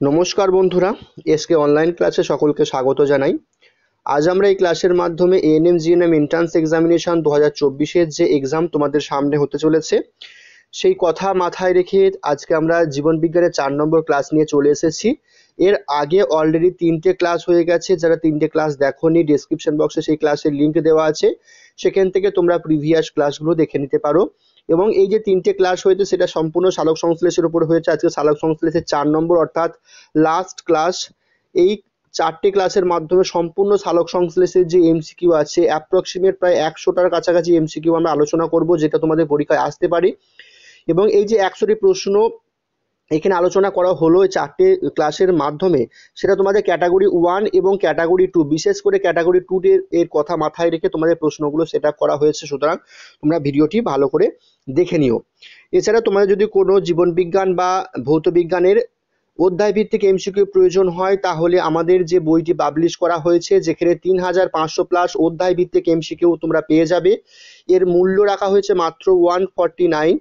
নমস্কার বন্ধুরা, SK online ক্লাসে সকলকে স্বাগত জানাই। আজ আমরা এই ক্লাসের মাধ্যমে এএনএম জিএনএম এন্ট্রান্স এক্সামিনেশন 2024-এর যে এক্সাম তোমাদের সামনে হতে চলেছে সেই কথা মাথায় রেখে আজকে আমরা জীবন বিজ্ঞানের 4 নম্বর ক্লাস নিয়ে চলে এসেছি। এর আগে অলরেডি 3টে ক্লাস হয়ে গেছে। যারা 3টে ক্লাস দেখোনি, ডেসক্রিপশন বক্সে সেই ক্লাসের লিঙ্ক দেওয়া আছে, সেখান থেকে তোমরা প্রিভিয়াস ক্লাসগুলো দেখে নিতে পারো। এবং এই যে 3টে ক্লাস হয়েছে সেটা সম্পূর্ণ সালোক সংশ্লেষের উপর হয়েছে। আজকে সালোক সংশ্লেষের 4 নম্বর অর্থাৎ লাস্ট ক্লাস। এই 4টে ক্লাসের মাধ্যমে সম্পূর্ণ সালোক সংশ্লেষের যে এমসিকিউ আছে, অ্যাপ্রক্সিমেট প্রায় 100টার কাছাকাছি এমসিকিউ আমরা আলোচনা করব, যেটা তোমাদের পরীক্ষায় আসতে পারে। এবং এই যে 100টি প্রশ্ন এখানে আলোচনা করা হলো এই 4টে ক্লাসের মাধ্যমে, সেটা তোমাদের ক্যাটাগরি 1 এবং ক্যাটাগরি 2, বিশেষ করে ক্যাটাগরি 2 এর কথা মাথায় রেখে তোমাদের প্রশ্নগুলো সেট আপ করা হয়েছে। সুতরাং তোমরা ভিডিওটি ভালো করে দেখে নিও। এছাড়া তোমাদের যদি কোনো জীবনবিজ্ঞান বা ভৌতবিজ্ঞানের অধ্যায় ভিত্তিক এমসিকিউ প্রয়োজন হয়, তাহলে আমাদের যে বইটি পাবলিশ করা হয়েছে, যেখানে 3500+ অধ্যায় ভিত্তিক এমসিকিউ তোমরা পেয়ে যাবে, এর মূল্য রাখা হয়েছে মাত্র 149।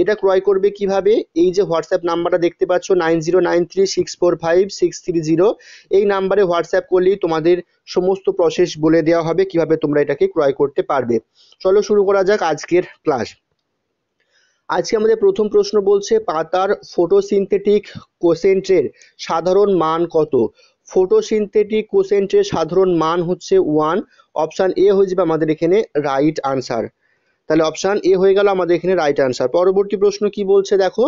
এটা ক্রয় করবে কিভাবে? এই যে হোয়াটসঅ্যাপ নাম্বারটা দেখতে পাচ্ছ 9093645630, এই নাম্বারে হোয়াটসঅ্যাপ করলেই তোমাদের সমস্ত প্রসেস বলে দেওয়া হবে কিভাবে তোমরা এটাকে ক্রয় করতে পারবে। চলো শুরু করা যাক আজকের ক্লাস। আজকে আমাদের প্রথম প্রশ্ন বলছে, পাতার ফটোসিনথেটিক কোসেন্টের সাধারণ মান কত? ফটোসিনথেটিক কোসেন্টের সাধারণ মান হচ্ছে 1। অপশান এ হয়ে যাবে আমাদের এখানে রাইট আনসার। তাহলে অপশান এ হয়ে গেল আমাদের এখানে রাইট আনসার। পরবর্তী প্রশ্ন কি বলছে দেখো,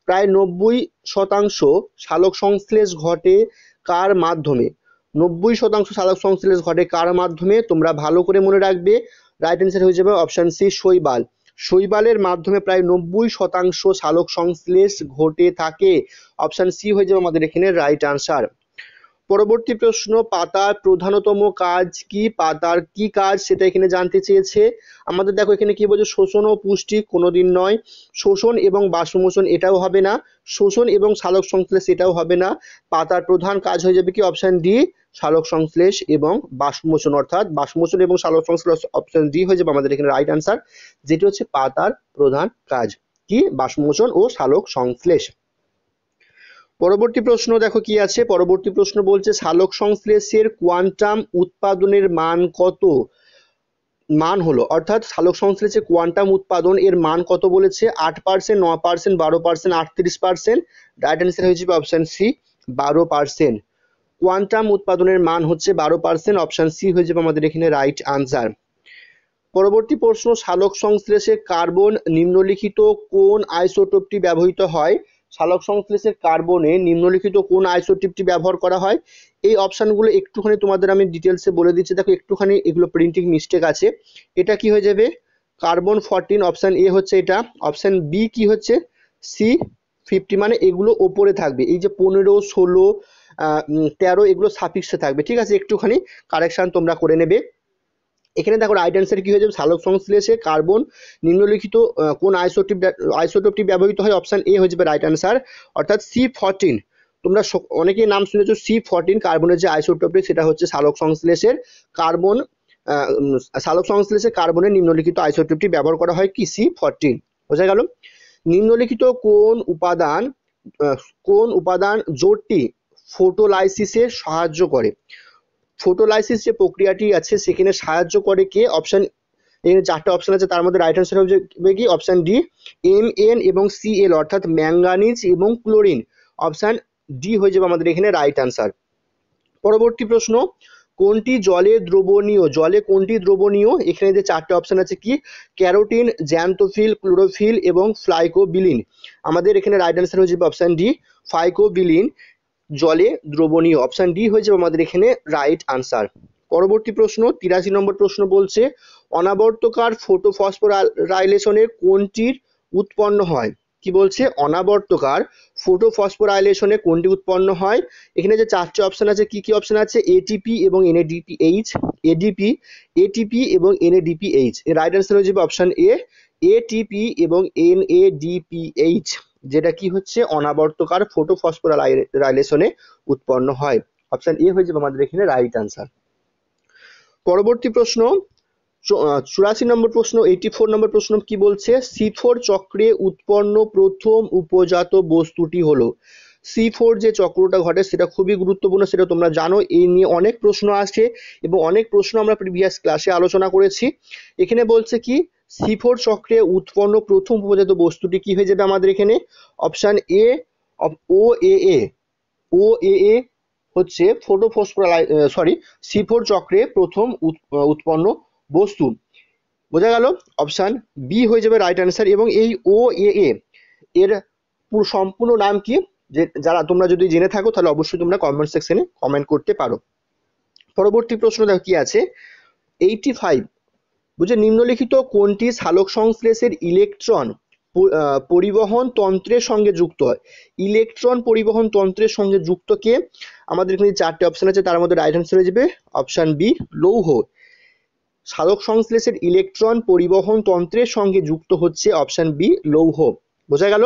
প্রায় 90% সালোক সংশ্লেষ ঘটে কার মাধ্যমে? 90% সালোক সংশ্লেষ ঘটে কার মাধ্যমে? তোমরা ভালো করে মনে রাখবে, রাইট আনসার হয়ে যাবে অপশান সি, শৈবাল। শৈবালের মাধ্যমে প্রায় 90% সালোক সংশ্লেষ ঘটে থাকে। অপশান সি হয়ে যাবে আমাদের এখানে রাইট আনসার। পরবর্তী প্রশ্ন, পাতার প্রধানতম কাজ কি? পাতার কি কাজ সেটা এখানে জানতে চেয়েছে আমাদের। দেখো এখানে কি বলছে, শোষণ ও পুষ্টি কোনোদিন নয়, শোষণ এবং বাষ্পমোচন এটাও হবে না, শোষণ এবং সালোক সংশ্লেষ এটাও হবে না। পাতার প্রধান কাজ হয়ে যাবে কি? অপশন ডি, সালোক সংশ্লেষ এবং বাষ্পমোচন, অর্থাৎ বাষ্পমোচন এবং সালোক সংশ্লেষ। অপশন ডি হয়ে যাবে আমাদের এখানে রাইট আনসার, যেটি হচ্ছে পাতার প্রধান কাজ কি? বাষ্পমোচন ও সালোক সংশ্লেষ। পরবর্তী প্রশ্ন দেখো কি আছে। পরবর্তী প্রশ্ন বলছে, সালোক সংশ্লেষের কোয়ান্টাম উৎপাদনের মান কত? মান হলো, অর্থাৎ সালোক সংশ্লেষের কোয়ান্টাম উৎপাদন এর মান কত বলেছে? 8%, 9%, 12%, 38%। রাইট অ্যান্সার হয়ে যাবে অপশন সি, 12%। কোয়ান্টাম উৎপাদনের মান হচ্ছে 12%। অপশন সি হয়ে যাবে আমাদের এখানে রাইট আনসার। পরবর্তী প্রশ্ন, সালোক সংশ্লেষে কার্বন নিম্নলিখিত কোন আইসোটোপটি ব্যবহৃত হয়? সালোক সংশ্লেষের কার্বনে নিম্নলিখিত কোন আইসোটোপটি ব্যবহার করা হয়? এই অপশনগুলো একটুখানি তোমাদের আমি ডিটেলসে বলে দিচ্ছি। দেখো একটুখানি এগুলো প্রিন্টিং মিস্টেক আছে। এটা কি হয়ে যাবে? কার্বন 14, অপশন এ হচ্ছে এটা। অপশন বি কি হচ্ছে? C50, মানে এগুলো ওপরে থাকবে। এই যে 15, 16, 13 এগুলো সাফিক্সে থাকবে, ঠিক আছে? একটুখানি কারেকশন তোমরা করে নেবে। এখানে দেখো রাইট অ্যান্সার কি হয়ে যাবে? সালোক সংশ্লেষে কার্বন নিম্নলিখিত কোন আইসোটোপটি ব্যবহৃত হয়? অপশন এ হয়ে যাবে রাইট অ্যান্সার, অর্থাৎ C14। তোমরা অনেকেই নাম শুনেছো C14, কার্বনের যে আইসোটোপটি সেটা হচ্ছে সালোক সংশ্লেষের কার্বন। সালোক সংশ্লেষে কার্বনের নিম্নলিখিত আইসোটোপটি ব্যবহার করা হয় কি? C14। বোঝা গেল? নিম্নলিখিত কোন উপাদান জোটটি ফটোলাইসিসে সাহায্য করে? ফটোলাইসিস যে প্রক্রিয়াটি আছে সেখানে সাহায্য করে কে? অপশন, এখানে 4টে অপশন আছে, তার মধ্যে রাইট আনসার হবে কি? অপশন ডি, Mn এবং Cl, অর্থাৎ ম্যাঙ্গানিজ এবং ক্লোরিন। অপশন ডি হয়ে যাবে আমাদের এখানে রাইট আনসার। পরবর্তী প্রশ্ন, কোনটি জলে দ্রবণীয়? জলে কোনটি দ্রবণীয়? এখানে যে 4টে অপশন আছে কি? ক্যারোটিন, জ্যান্থোফিল, ক্লোরোফিল এবং ফ্লাইকোবিলিন। আমাদের এখানে রাইট আনসার হয়ে যাবে অপশন ডি, ফাইকোবিলিন জলে দ্রবণীয়। অপশন ডি হয়ে যাবে আমাদের এখানে রাইট আনসার। পরবর্তী প্রশ্ন 83 নম্বর প্রশ্ন বলছে, অনাবর্তকার ফটোফসফোরাইলেশনে কোনটির উৎপন্ন হয়? কি বলছে? অনাবর্তকার ফটোফসফোরাইলেশনে কোনটি উৎপন্ন হয়? এখানে যে 4টে অপশন আছে, কি কি অপশন আছে? এটিপি এবং এনএডিপিএইচ, এডিপি, এটিপি এবং এনএডিপিএইচ। এর রাইট আনসার হয়ে যাবে অপশন এ, এটিপি এবং এনএডিপিএইচ, যেটা কি হচ্ছে? অনাবর্তকার ফটোফসফোরাইলেশনে উৎপন্ন হয়। অপশন এ হয়ে যাবে আমাদের এখানে রাইট আনসার। পরবর্তী প্রশ্ন 84 নম্বর প্রশ্ন, 84 নম্বর প্রশ্ন কি বলছে? C4 চক্রে উৎপন্ন প্রথম উপজাত বস্তুটি হলো? C4 যে চক্রটা ঘটে সেটা খুবই গুরুত্বপূর্ণ, সেটা তোমরা জানো। এই নিয়ে অনেক প্রশ্ন আসছে এবং অনেক প্রশ্ন আমরা প্রিভিয়াস ক্লাসে আলোচনা করেছি। এখানে বলছে কি C4 চক্রে উৎপন্ন প্রথম উপজাত বস্তুটি কি হয়ে যাবে আমাদের এখানে? Option A OAA। OAA হচ্ছে C4 চক্রে প্রথম উৎপন্ন বস্তু। বোঝা গেল? অপশন বি হয়ে যাবে রাইট অ্যান্সার। এবং এই OAA এর সম্পূর্ণ নাম কি, যে যারা তোমরা যদি জেনে থাকো তাহলে অবশ্যই তোমরা কমেন্ট সেকশনে কমেন্ট করতে পারো। পরবর্তী প্রশ্ন দেখো কি আছে, 85 বুঝে নিম্নলিখিত কোনটি সালোক সংশ্লেষের ইলেকট্রন পরিবহন তন্ত্রের সঙ্গে যুক্ত হয়? ইলেকট্রন পরিবহন তন্ত্রের সঙ্গে যুক্ত কে? আমাদের এখানে চারটে অপশন আছে, তার মধ্যে রাইট অ্যান্সার হয়ে যাবে অপশন বি লৌহ। সালোক সংশ্লেষের ইলেকট্রন পরিবহন তন্ত্রের সঙ্গে যুক্ত হচ্ছে অপশন বি লৌহ। বোঝা গেল?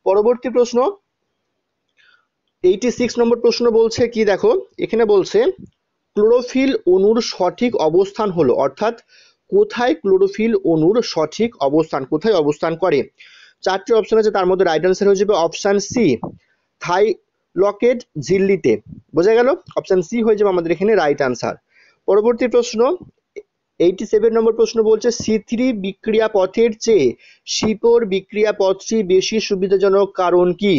পরবর্তী প্রশ্ন 86 নম্বর প্রশ্ন বলছে কি দেখো, এখানে বলছে ক্লোরোফিল অণুর সঠিক অবস্থান হলো, অর্থাৎ কোথায় ক্লোরোফিল অণুর সঠিক অবস্থান, কোথায় অবস্থান করে? চারটি অপশন আছে, তার মধ্যে রাইট অ্যান্সার হয়ে যাবে অপশন সি থাইলকেট ঝিল্লিতে। বোঝা গেল? অপশন সি হয়ে যাবে আমাদের এখানে রাইট অ্যান্সার। পরবর্তী প্রশ্ন 87 নম্বর প্রশ্ন বলছে C3 বিক্রিয়া পথের চেয়ে C4 বিক্রিয়া পথটি বেশি সুবিধাজনক কারণ কি?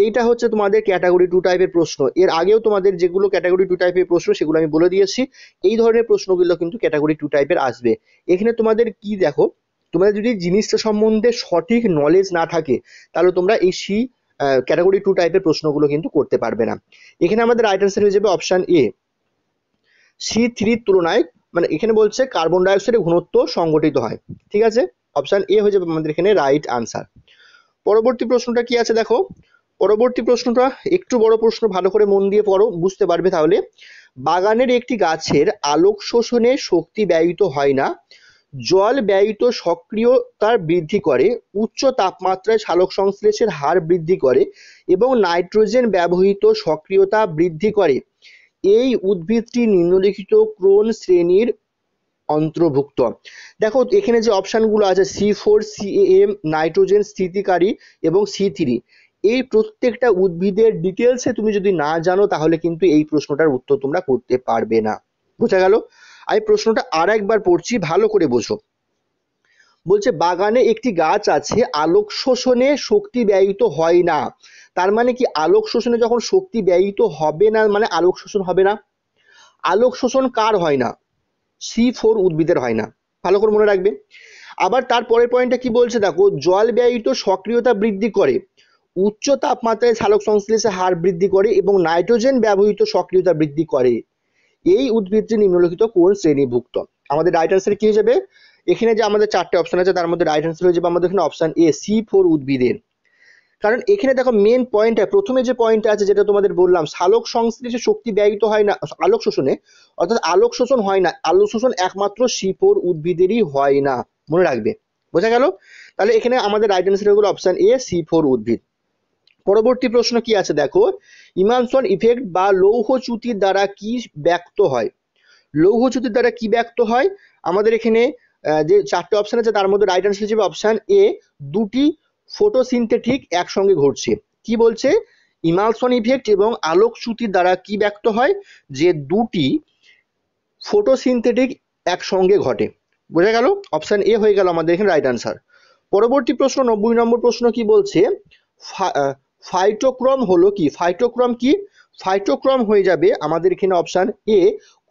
এইটা হচ্ছে তোমাদের ক্যাটাগরি 2 টাইপের প্রশ্ন। এর আগেও তোমাদের যেগুলো ক্যাটাগরি 2 টাইপের প্রশ্ন সেগুলো আমি বলে দিয়েছি। এই ধরনের প্রশ্নগুলো কিন্তু ক্যাটাগরি 2 টাইপের আসবে। এখানে তোমাদের কি দেখো, তোমাদের যদি জিনিসটা সম্বন্ধে সঠিক নলেজ না থাকে তাহলে তোমরা এই ক্যাটাগরি 2 টাইপের প্রশ্নগুলো কিন্তু করতে পারবে না। এখানে আমাদের রাইট অ্যান্সার হয়ে যাবে অপশন এ। C3 তুলনায়, মানে এখানে বলছে কার্বন ডাই অক্সাইডের ঘনত্ব সংগঠিত হয়। ঠিক আছে, অপশন এ হয়ে যাবে আমাদের এখানে রাইট আনসার। পরবর্তী প্রশ্নটা কি আছে দেখো, পরবর্তী প্রশ্নটা একটু বড় প্রশ্ন, ভালো করে মন দিয়ে পড়ো, বুঝতে পারবে তাহলে। বাগানের একটি গাছের আলোক শোষণে শক্তি ব্যয়িত হয় না, জল ব্যয়িত সক্রিয়তা বৃদ্ধি করে, উচ্চ তাপমাত্রায় সালোক সংশ্লেষের হার বৃদ্ধি করে এবং নাইট্রোজেন ব্যবহৃত সক্রিয়তা বৃদ্ধি করে। এই উদ্ভিদটি নিম্নলিখিত কোন শ্রেণীর অন্তর্ভুক্ত? দেখো এখানে যে অপশনগুলো আছে C4, CAM, নাইট্রোজেন স্থিতিকারী এবং C3, এই প্রত্যেকটা উদ্ভিদের ডিটেলসে তুমি যদি না জানো তাহলে কিন্তু এই প্রশ্নটার উত্তর তোমরা করতে পারবে না। বোঝা গেল? আমি প্রশ্নটা আর একবার পড়ছি, ভালো করে বোঝো। বলছে বাগানে একটি গাছ আছে, আলোক শোষণে শক্তি ব্যয়িত হয় না। তার মানে কি আলোক শোষণে যখন শক্তি ব্যয়িত হবে না মানে আলোক শোষণ হবে না। আলোক শোষণ কার হয় না? C4 উদ্ভিদের হয় না, ভালো করে মনে রাখবে। আবার তার পরের পয়েন্টটা কি বলছে দেখো, জল ব্যয়িত সক্রিয়তা বৃদ্ধি করে, উচ্চ তাপমাত্রায় সালোক সংশ্লেষের হার বৃদ্ধি করে এবং নাইট্রোজেন ব্যবহৃত সক্রিয়তা বৃদ্ধি করে। এই উদ্ভিদটি নিম্নলিখিত কোন শ্রেণীভুক্ত? আমাদের রাইট অ্যান্সার কি হয়ে যাবে? এখানে যে আমাদের চারটে অপশন আছে তার মধ্যে রাইট অ্যান্সার হয়ে যাবে আমাদের এখানে অপশন এ C4 উদ্ভিদের। কারণ এখানে দেখো মেন পয়েন্টটা, প্রথমে যে পয়েন্টটা আছে যেটা তোমাদের বললাম, সালোক সংশ্লেষে শক্তি ব্যয়িত হয় না আলোক শোষণে, অর্থাৎ আলোক শোষণ হয় না, আলোক শোষণ একমাত্র C4 উদ্ভিদেরই হয় না, মনে রাখবে। বোঝা গেল? তাহলে এখানে আমাদের রাইট অ্যান্সার হলো অপশন এ C4 উদ্ভিদ। পরবর্তী প্রশ্ন কি আছে দেখো, ইমানসন ইফেক্ট বা লৌহচ্যুতির দ্বারা কি ব্যক্ত হয়? লৌহচ্যুতির দ্বারা কি ব্যক্ত হয়? আমাদের এখানে যে চারটে অপশন আছে তার মধ্যে রাইট অ্যান্সার হিসেবে অপশন এ, দুটি ফটোসিনথেটিক একসঙ্গে ঘটছে। কি বলছে? ইমালসন ইফেক্ট এবং আলোকচ্যুতির দ্বারা কি ব্যক্ত হয়? যে দুটি ফটোসিনথেটিক একসঙ্গে ঘটে। বোঝা গেল? অপশন এ হয়ে গেল আমাদের এখানে রাইট আনসার। পরবর্তী প্রশ্ন 90 নম্বর প্রশ্ন কি বলছে, ফাইটোক্রম হলো কি? ফাইটোক্রম কি? ফাইটোক্রম হয়ে যাবে আমাদের এখানে option A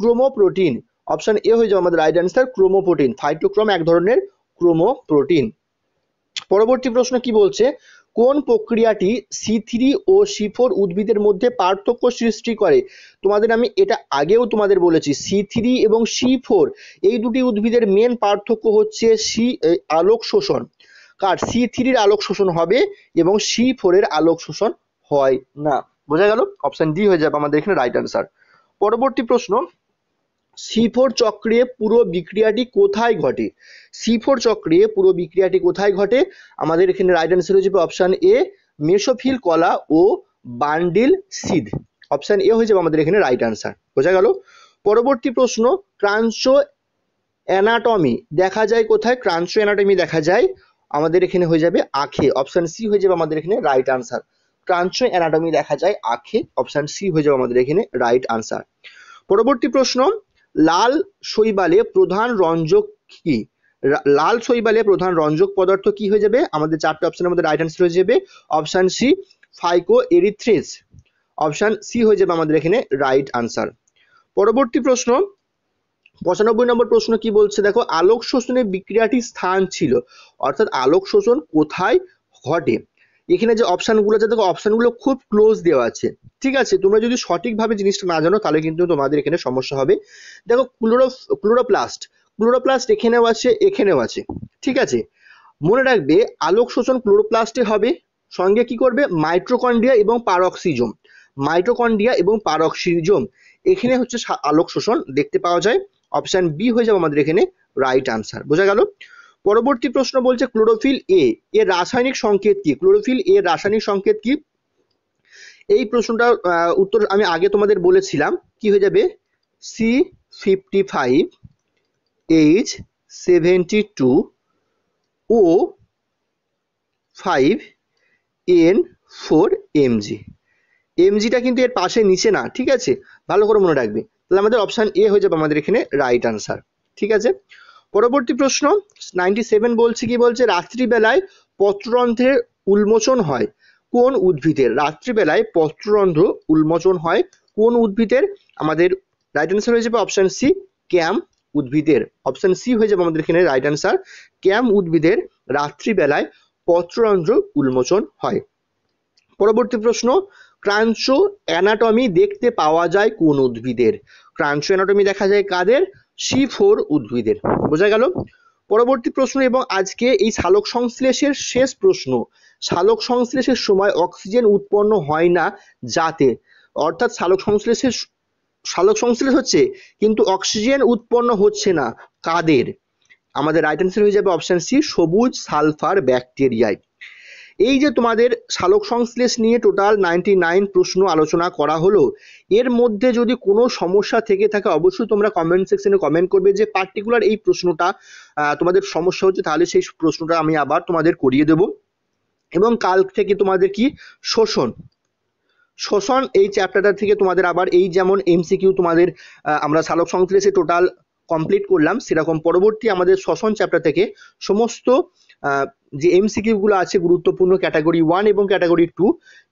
chromoprotein. Option A হয়ে যাবে আমাদের রাইট আনসার ক্রোমোপ্রোটিন। ফাইটোক্রম এক ধরনের ক্রোমোপ্রোটিন। পরবর্তী প্রশ্ন কি বলছে, কোন প্রক্রিয়াটি C3 ও C4 উদ্ভিদের মধ্যে পার্থক্য সৃষ্টি করে? তোমাদের আমি এটা আগেও তোমাদের বলেছি, C3 এবং C4 এই দুটি উদ্ভিদের মেন পার্থক্য হচ্ছে আলোক শোষণ। কার? C3 এর আলোক শোষণ হবে এবং C4 এর আলোক শোষণ হয় না। বোঝা গেল? অপশন ডি হয়ে যাবে আমাদের এখানে রাইট আনসার। পরবর্তী প্রশ্ন, C4 চক্রে পুরো বিক্রিয়াটি কোথায় ঘটে? C4 চক্রে পুরো বিক্রিয়াটি কোথায় ঘটে? আমাদের এখানে রাইট অ্যান্সার হয়ে যাবে অপশন এ মেসোফিল কলা ও বান্ডিল সিদ। অপশন এ হয়ে যাবে আমাদের এখানে রাইট অ্যান্সার। বোঝা গেল? পরবর্তী প্রশ্ন, ক্রাঞ্চো অ্যানাটমি দেখা যায় কোথায়? ক্রাঞ্চো অ্যানাটমি দেখা যায় আমাদের এখানে হয়ে যাবে আখে। অপশন সি হয়ে যাবে আমাদের এখানে রাইট অ্যান্সার। ক্রাঞ্চ অ্যানাটমি দেখা যায় আখে, অপশন সি হয়ে যাবে আমাদের এখানে রাইট আনসার। পরবর্তী প্রশ্ন, লাল শৈবালে প্রধান রঞ্জক কি? লাল শৈবালে প্রধান রঞ্জক পদার্থ কি হয়ে যাবে? আমাদের চারটে অপশনের মধ্যে রাইট আনসার হয়ে যাবে অপশন সি ফাইকো এরিথ্রিস, অপশন সি হয়ে যাবে আমাদের এখানে রাইট আনসার। পরবর্তী প্রশ্ন 95 নম্বর প্রশ্ন কি বলছে দেখো, আলোক শোষণের বিক্রিয়াটির স্থান ছিল, অর্থাৎ আলোক শোষণ কোথায় ঘটে? এখানে যে অপশনগুলো আছে দেখো, অপশনগুলো খুব ক্লোজ দেওয়া আছে, ঠিক আছে? তোমরা যদি সঠিকভাবে জিনিসটা না জানো তাহলে কিন্তু তোমাদের এখানে সমস্যা হবে। দেখো ক্লোরোপ্লাস্ট, ক্লোরোপ্লাস্ট এখানেও আছে, এখানেও আছে, ঠিক আছে? মনে রাখবে আলোক শোষণ ক্লোরোপ্লাস্টে হবে, সঙ্গে কি করবে মাইটোকন্ড্রিয়া এবং পারক্সিজোম, মাইটোকন্ড্রিয়া এবং পারক্সিজোম এখানে হচ্ছে আলোক শোষণ দেখতে পাওয়া যায়, অপশন বি হয়ে যাবে আমাদের এখানে রাইট আনসার। বোঝা গেল? পরবর্তী প্রশ্ন বলছে ক্লোরোফিল এ এর রাসায়নিক সংকেত কি? ক্লোরোফিল এর রাসায়নিক সংকেত কি? এই প্রশ্নটার উত্তর আমি আগে তোমাদের বলেছিলাম, কি হয়ে যাবে C55H72O5N4Mg, এমজিটা কিন্তু এর পাশে নিচে না, ঠিক আছে? ভালো করে মনে রাখবে। তাহলে আমাদের অপশন এ হয়ে যাবে আমাদের এখানে রাইট আনসার, ঠিক আছে? পরবর্তী প্রশ্ন 97 বলছে, কি বলছে, রাত্রিবেলায় পত্ররন্ধ্রের উন্মোচন হয় কোন উদ্ভিদের? রাত্রিবেলায় পত্ররন্ধ্র উন্মোচন হয় কোন উদ্ভিদের? আমাদের রাইট আনসার হয়ে যাবে অপশন সি ক্যাম উদ্ভিদের, অপশন সি হয়ে যাবে আমাদের এখানে রাইট আনসার। ক্যাম উদ্ভিদের রাত্রিবেলায় পত্ররন্ধ্র উন্মোচন হয়। পরবর্তী প্রশ্ন, ক্রাঞ্চ অ্যানাটমি দেখতে পাওয়া যায় কোন উদ্ভিদের? ক্রাঞ্চ অ্যানাটমি দেখা যায় কাদের? C4 উদ্ভিদের। বোঝা গেল? পরবর্তী প্রশ্ন এবং আজকে এই সালোক সংশ্লেষের শেষ প্রশ্ন, সালোক সংশ্লেষের সময় অক্সিজেন উৎপন্ন হয় না যাতে, অর্থাৎ সালোক সংশ্লেষ হচ্ছে কিন্তু অক্সিজেন উৎপন্ন হচ্ছে না কাদের? আমাদের রাইট আনসার হয়ে যাবে অপশন সি সবুজ সালফার ব্যাকটেরিয়ায়। এই যে তোমাদের সালোক সংশ্লেষ নিয়ে টোটাল 99 প্রশ্ন আলোচনা করা হলো, এর মধ্যে যদি কোনো সমস্যা থেকে থাকে অবশ্যই তোমরা কমেন্ট সেকশনে কমেন্ট করবে যে পার্টিকুলার এই প্রশ্নটা তোমাদের সমস্যা হচ্ছে, তাহলে সেই প্রশ্নটা আমি আবার তোমাদের করিয়ে দেব। এবং কাল থেকে তোমাদের কি শোষণ এই চ্যাপ্টারটা থেকে তোমাদের আবার এই যেমন এমসিকিউ তোমাদের আমরা সালোক সংশ্লেষে টোটাল কমপ্লিট করলাম, সেরকম পরবর্তী আমাদের শোষণ চ্যাপ্টার থেকে সমস্ত যে এমসিকিউ গুলো আছে গুরুত্বপূর্ণ ক্যাটাগরি 1 এবং ক্যাটাগরি 2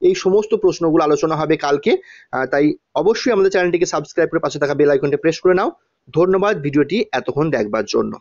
এই সমস্ত প্রশ্নগুলো আলোচনা হবে কালকে। তাই অবশ্যই আমাদের চ্যানেলটিকে সাবস্ক্রাইব করে পাশে থাকা বেল আইকনটি প্রেস করে নাও। ধন্যবাদ ভিডিওটি এতক্ষণ দেখবার জন্য।